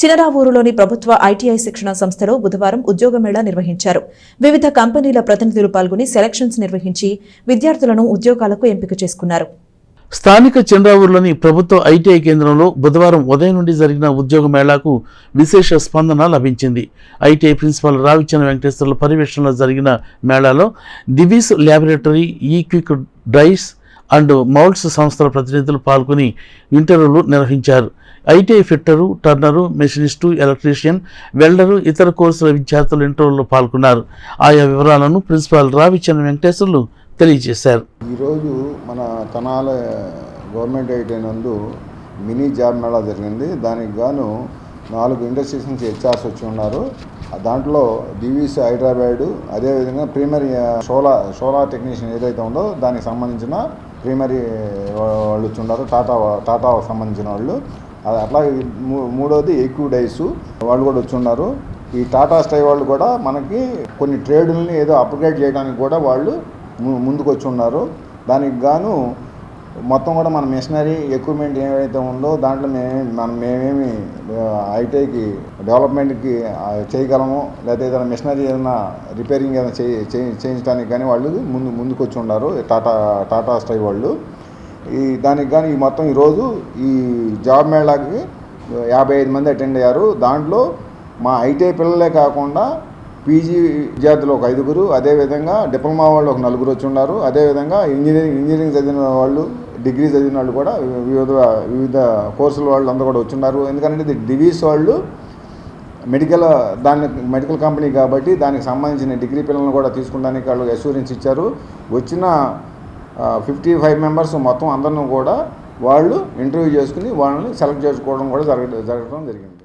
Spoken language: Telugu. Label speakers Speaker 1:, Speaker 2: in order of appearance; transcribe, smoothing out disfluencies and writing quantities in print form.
Speaker 1: చినరావూరులోని ప్రభుత్వ ఐటీఐ శిక్షణ సంస్థలో బుధవారం ఉద్యోగ మేళా నిర్వహించారు. వివిధ కంపెనీల ప్రతినిధులు పాల్గొని సెలక్షన్స్ నిర్వహించి విద్యార్థులను ఉద్యోగాలకు ఎంపిక చేసుకున్నారు.
Speaker 2: స్థానిక చంద్రావూరులోని ప్రభుత్వ ఐటీఐ కేంద్రంలో బుధవారం ఉదయం నుండి జరిగిన ఉద్యోగ మేళాకు విశేష స్పందన లభించింది. ఐటీఐ ప్రిన్సిపాల్ రావిచంద్ర వెంకటేశ్వర్ల పర్యవేక్షణలో జరిగిన మేళాలో Divi's laboratory, equick dies and moulds సంస్థల ప్రతినిధులు పాల్గొని ఇంటర్వ్యూలు నిర్వహించారు. ITI fitter, turner, machinist, electrician, welder, ఇతర కోర్సుల విద్యార్థులు ఇంటర్వ్యూలో పాల్గొన్నారు. ఆయా వివరాలను ప్రిన్సిపాల్ రావిచంద్ర వెంకటేశ్వర్లు తెలియజేశారు.
Speaker 3: ఈరోజు మన తెనాల గవర్నమెంట్ ఐటీఐ నందు మినీ జాబ్ మేళా జరిగింది. దానికి గాను 4 ఇండస్ట్రీస్ నుంచి హెచ్ఆర్స్ వచ్చి ఉన్నారు. దాంట్లో దివీస్ హైదరాబాదు, అదేవిధంగా ప్రైమరీ సోలార్ టెక్నీషియన్ ఏదైతే ఉందో దానికి సంబంధించిన ప్రైమరీ వాళ్ళు వచ్చి ఉన్నారు. టాటాకు సంబంధించిన వాళ్ళు. అట్లాగే మూడోది ఈక్విక్ డ్రైస్ వాళ్ళు కూడా వచ్చి ఉన్నారు. ఈ టాటా స్టై వాళ్ళు కూడా మనకి కొన్ని ట్రేడుల్ని ఏదో అప్గ్రేడ్ చేయడానికి కూడా వాళ్ళు ముందుకు వచ్చి ఉన్నారు. దానికి గాను మొత్తం కూడా మన మిషనరీ ఎక్విప్మెంట్ ఏవైతే ఉందో దాంట్లో మేమేమి ఐటీఐకి డెవలప్మెంట్కి చేయగలము, లేదా ఏదైనా మిషనరీ ఏదైనా రిపేరింగ్ ఏదైనా చేయించడానికి కానీ వాళ్ళు ముందుకు వచ్చి ఉన్నారు. టాటా స్టై వాళ్ళు. దానికి కానీ ఈ మొత్తం ఈరోజు ఈ జాబ్ మేళాకి 55 మంది అటెండ్ అయ్యారు. దాంట్లో మా ఐటీఐ పిల్లలే కాకుండా పీజీ విద్యార్థులు ఒక 5గురు, అదేవిధంగా డిప్లొమా వాళ్ళు ఒక 4 వచ్చి ఉన్నారు. అదేవిధంగా ఇంజనీరింగ్ చదివిన వాళ్ళు, డిగ్రీ చదివిన వాళ్ళు కూడా వివిధ కోర్సుల వాళ్ళు అందరూ కూడా వచ్చున్నారు. ఎందుకంటే ఇది డివీస్ వాళ్ళు మెడికల్ కంపెనీ కాబట్టి దానికి సంబంధించిన డిగ్రీ పిల్లలను కూడా తీసుకోవడానికి వాళ్ళు అష్యూరెన్స్ ఇచ్చారు. వచ్చిన 55 మెంబర్స్ మొత్తం అందరిని కూడా వాళ్ళు ఇంటర్వ్యూ చేసుకుని వాళ్ళని సెలెక్ట్ చేసుకోవడం కూడా జరగడం జరిగింది.